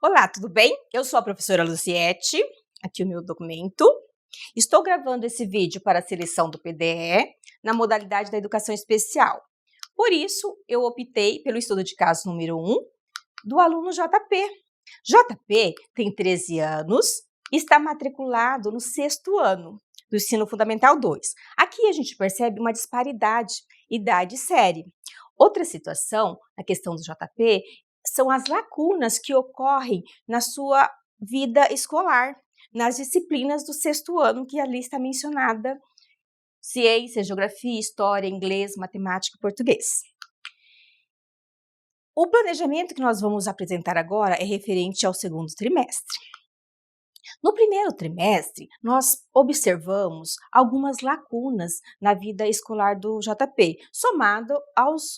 Olá, tudo bem? Eu sou a professora Luciete, aqui o meu documento. Estou gravando esse vídeo para a seleção do PDE na modalidade da educação especial. Por isso, eu optei pelo estudo de caso número 1 do aluno JP. JP tem 13 anos e está matriculado no 6º ano do Ensino Fundamental 2. Aqui a gente percebe uma disparidade idade e série. Outra situação, na questão do JP, são as lacunas que ocorrem na sua vida escolar, nas disciplinas do 6º ano, que ali está mencionada: ciência, geografia, história, inglês, matemática e português. O planejamento que nós vamos apresentar agora é referente ao 2º trimestre. No 1º trimestre, nós observamos algumas lacunas na vida escolar do JP, somado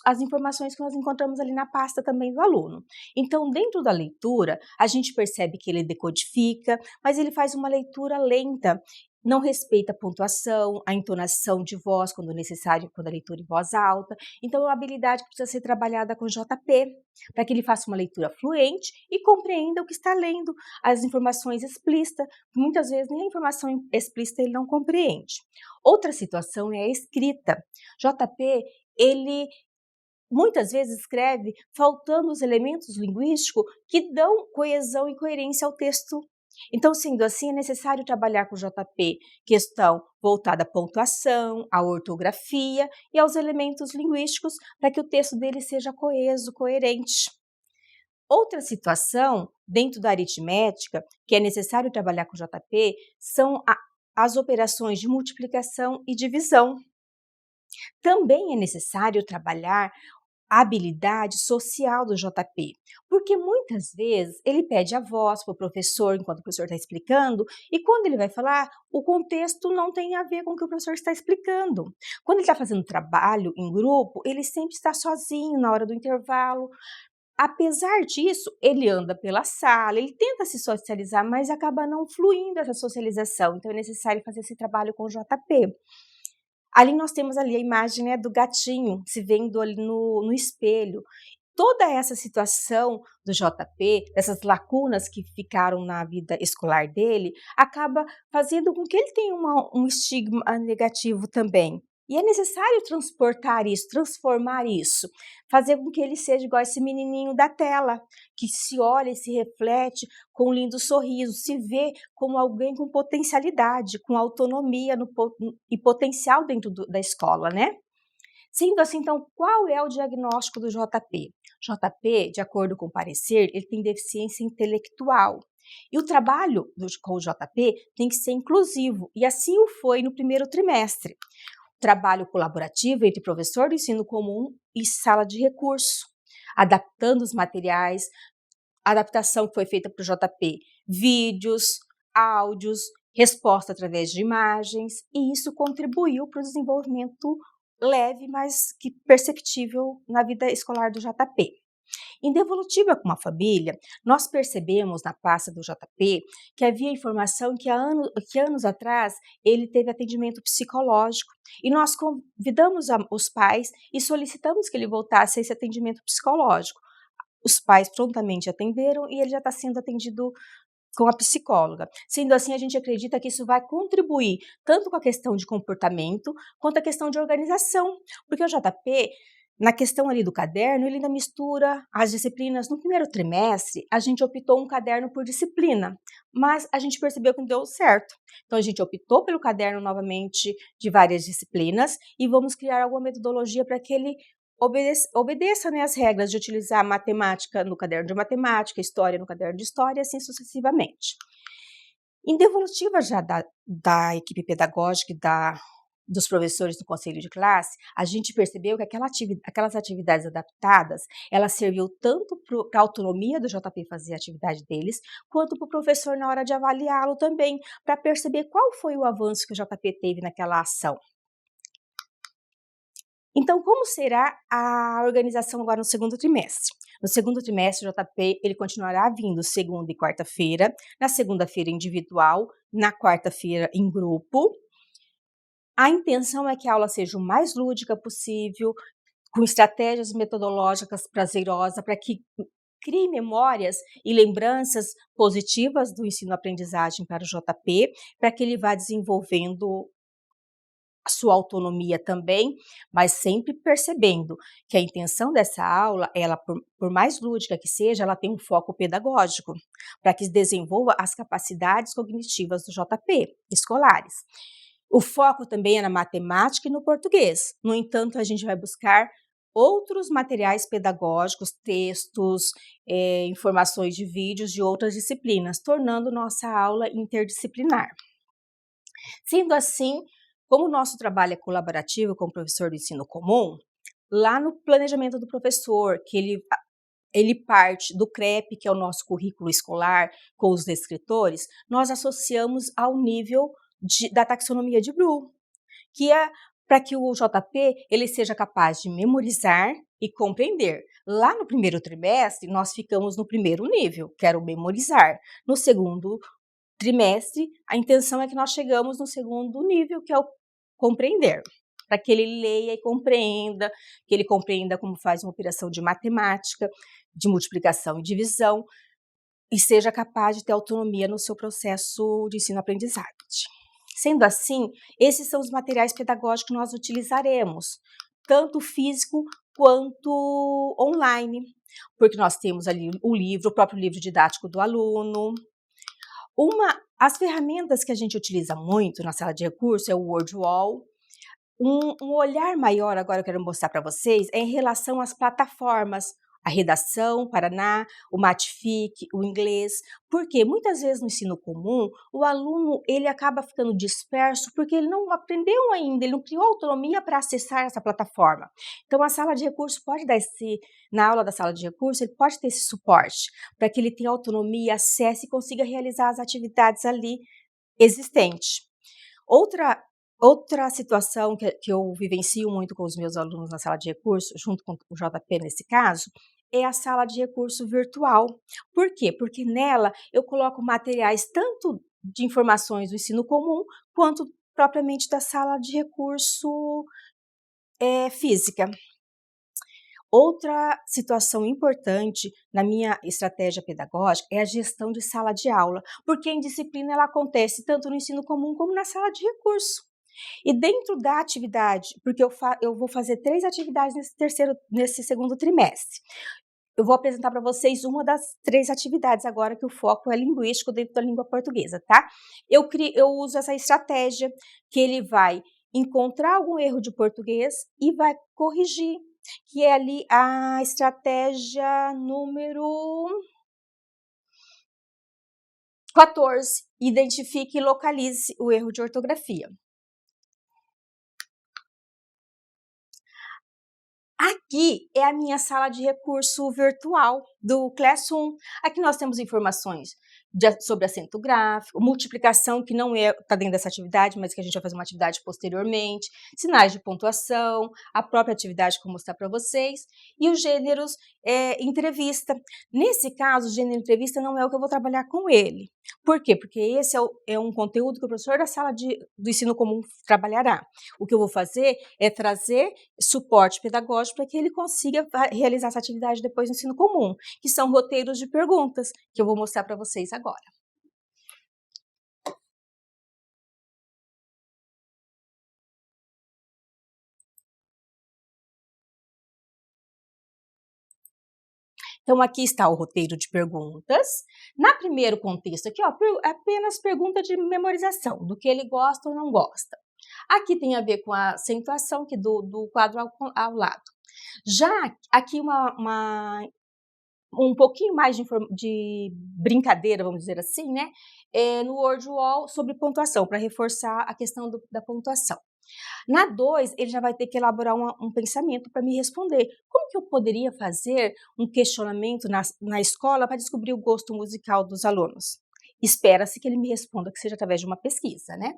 às informações que nós encontramos ali na pasta também do aluno. Então, dentro da leitura, a gente percebe que ele decodifica, mas ele faz uma leitura lenta, não respeita a pontuação, a entonação de voz quando necessário, quando a leitura em voz alta. Então, é uma habilidade que precisa ser trabalhada com JP, para que ele faça uma leitura fluente e compreenda o que está lendo, as informações explícitas. Muitas vezes nem a informação explícita ele não compreende. Outra situação é a escrita. JP, ele muitas vezes escreve faltando os elementos linguísticos que dão coesão e coerência ao texto. Então, sendo assim, é necessário trabalhar com o JP questão voltada à pontuação, à ortografia e aos elementos linguísticos para que o texto dele seja coeso, coerente. Outra situação, dentro da aritmética, que é necessário trabalhar com o JP, são as operações de multiplicação e divisão. Também é necessário trabalhar a habilidade social do JP, porque muitas vezes ele pede a voz para o professor enquanto o professor está explicando, e quando ele vai falar, o contexto não tem a ver com o que o professor está explicando. Quando ele está fazendo trabalho em grupo, ele sempre está sozinho na hora do intervalo. Apesar disso, ele anda pela sala, ele tenta se socializar, mas acaba não fluindo essa socialização, então é necessário fazer esse trabalho com o JP. Ali nós temos ali a imagem, né, do gatinho se vendo ali no espelho. Toda essa situação do JP, essas lacunas que ficaram na vida escolar dele, acaba fazendo com que ele tenha um estigma negativo também. E é necessário transportar isso, transformar isso, fazer com que ele seja igual esse menininho da tela, que se olha e se reflete com um lindo sorriso, se vê como alguém com potencialidade, com autonomia e potencial dentro da escola, né? Sendo assim, então, qual é o diagnóstico do JP? JP, de acordo com o parecer, ele tem deficiência intelectual. E o trabalho com o JP tem que ser inclusivo, e assim o foi no 1º trimestre. Trabalho colaborativo entre professor do ensino comum e sala de recurso, adaptando os materiais, a adaptação que foi feita para o JP, vídeos, áudios, resposta através de imagens, e isso contribuiu para o desenvolvimento leve, mas que perceptível na vida escolar do JP. Em devolutiva com a família, nós percebemos na pasta do JP que havia informação que anos atrás ele teve atendimento psicológico, e nós convidamos os pais e solicitamos que ele voltasse a esse atendimento psicológico. Os pais prontamente atenderam e ele já está sendo atendido com a psicóloga. Sendo assim, a gente acredita que isso vai contribuir tanto com a questão de comportamento quanto a questão de organização, porque o JP, na questão ali do caderno, ele ainda mistura as disciplinas. No 1º trimestre, a gente optou um caderno por disciplina, mas a gente percebeu que não deu certo. Então, a gente optou pelo caderno novamente de várias disciplinas e vamos criar alguma metodologia para que ele obedeça, né, as regras de utilizar matemática no caderno de matemática, história no caderno de história, e assim sucessivamente. Em devolutiva já da equipe pedagógica e dos professores do conselho de classe, a gente percebeu que aquelas atividades adaptadas, elas serviu tanto para a autonomia do JP fazer a atividade deles, quanto para o professor na hora de avaliá-lo também, para perceber qual foi o avanço que o JP teve naquela ação. Então, como será a organização agora no 2º trimestre? No 2º trimestre, o JP ele continuará vindo segunda e quarta-feira, na segunda-feira individual, na quarta-feira em grupo. A intenção é que a aula seja o mais lúdica possível, com estratégias metodológicas prazerosas, para que crie memórias e lembranças positivas do ensino-aprendizagem para o JP, para que ele vá desenvolvendo a sua autonomia também, mas sempre percebendo que a intenção dessa aula, ela por mais lúdica que seja, ela tem um foco pedagógico, para que desenvolva as capacidades cognitivas do JP, escolares. O foco também é na matemática e no português. No entanto, a gente vai buscar outros materiais pedagógicos, textos, informações de vídeos de outras disciplinas, tornando nossa aula interdisciplinar. Sendo assim, como o nosso trabalho é colaborativo com o professor do ensino comum, lá no planejamento do professor, que ele parte do CREP, que é o nosso currículo escolar, com os descritores, nós associamos ao nível da taxonomia de Bloom, que é para que o JP ele seja capaz de memorizar e compreender. Lá no primeiro trimestre, nós ficamos no primeiro nível, que era o memorizar. No segundo trimestre, a intenção é que nós chegamos no segundo nível, que é o compreender, para que ele leia e compreenda, que ele compreenda como faz uma operação de matemática, de multiplicação e divisão, e seja capaz de ter autonomia no seu processo de ensino-aprendizagem. Sendo assim, esses são os materiais pedagógicos que nós utilizaremos, tanto físico quanto online, porque nós temos ali o livro, o próprio livro didático do aluno. As ferramentas que a gente utiliza muito na sala de recurso é o WordWall. Um olhar maior, agora eu quero mostrar para vocês, é em relação às plataformas, a redação, Paraná, o Matific, o inglês, porque muitas vezes no ensino comum, o aluno ele acaba ficando disperso porque ele não aprendeu ainda, ele não criou autonomia para acessar essa plataforma. Então a sala de recurso pode dar na aula da sala de recurso, ele pode ter esse suporte, para que ele tenha autonomia, acesse e consiga realizar as atividades ali existentes. Outra situação que eu vivencio muito com os meus alunos na sala de recurso, junto com o JP nesse caso, é a sala de recurso virtual. Por quê? Porque nela eu coloco materiais tanto de informações do ensino comum, quanto propriamente da sala de recurso física. Outra situação importante na minha estratégia pedagógica é a gestão de sala de aula, porque a indisciplina ela acontece tanto no ensino comum como na sala de recurso. E dentro da atividade, porque eu vou fazer 3 atividades nesse segundo trimestre. Eu vou apresentar para vocês uma das 3 atividades agora, que o foco é linguístico dentro da língua portuguesa, tá? Eu uso essa estratégia, que ele vai encontrar algum erro de português e vai corrigir, que é ali a estratégia número 14, identifique e localize o erro de ortografia. Aqui é a minha sala de recurso virtual do Classroom. Aqui nós temos informações sobre acento gráfico, multiplicação, que não está dentro dessa atividade, mas que a gente vai fazer uma atividade posteriormente, sinais de pontuação, a própria atividade que eu vou mostrar para vocês, e os gêneros entrevista. Nesse caso, o gênero entrevista não é o que eu vou trabalhar com ele. Por quê? Porque esse é um conteúdo que o professor da sala do ensino comum trabalhará. O que eu vou fazer é trazer suporte pedagógico para que ele consiga realizar essa atividade depois no ensino comum, que são roteiros de perguntas, que eu vou mostrar para vocês agora. Então, aqui está o roteiro de perguntas. Na primeiro contexto aqui, ó, apenas pergunta de memorização, do que ele gosta ou não gosta. Aqui tem a ver com a acentuação que do quadro ao lado. Já aqui um pouquinho mais de brincadeira, vamos dizer assim, né? No WordWall sobre pontuação, para reforçar a questão da pontuação. Na 2, ele já vai ter que elaborar um pensamento para me responder. Como que eu poderia fazer um questionamento na escola para descobrir o gosto musical dos alunos? Espera-se que ele me responda que seja através de uma pesquisa, né?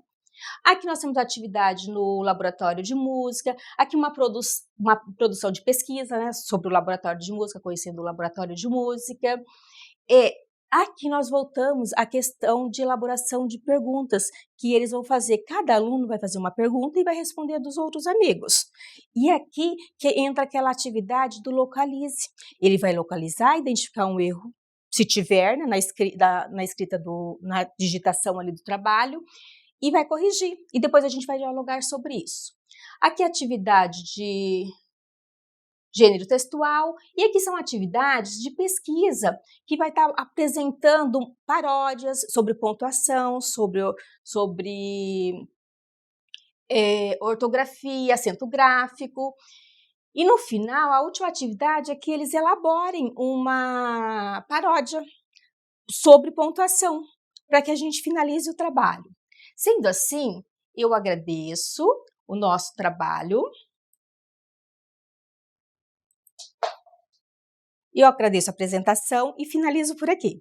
Aqui nós temos atividade no laboratório de música, aqui uma produção de pesquisa, né, sobre o laboratório de música, conhecendo o laboratório de música. Aqui nós voltamos à questão de elaboração de perguntas, que eles vão fazer, cada aluno vai fazer uma pergunta e vai responder a dos outros amigos. E aqui que entra aquela atividade do localize. Ele vai localizar, identificar um erro, se tiver, né, na escrita, na digitação ali do trabalho, e vai corrigir. E depois a gente vai dialogar sobre isso. Aqui a atividade de gênero textual, e aqui são atividades de pesquisa, que vai estar apresentando paródias sobre pontuação, sobre ortografia, acento gráfico. E no final, a última atividade é que eles elaborem uma paródia sobre pontuação, para que a gente finalize o trabalho. Sendo assim, eu agradeço o nosso trabalho. Eu agradeço a apresentação e finalizo por aqui.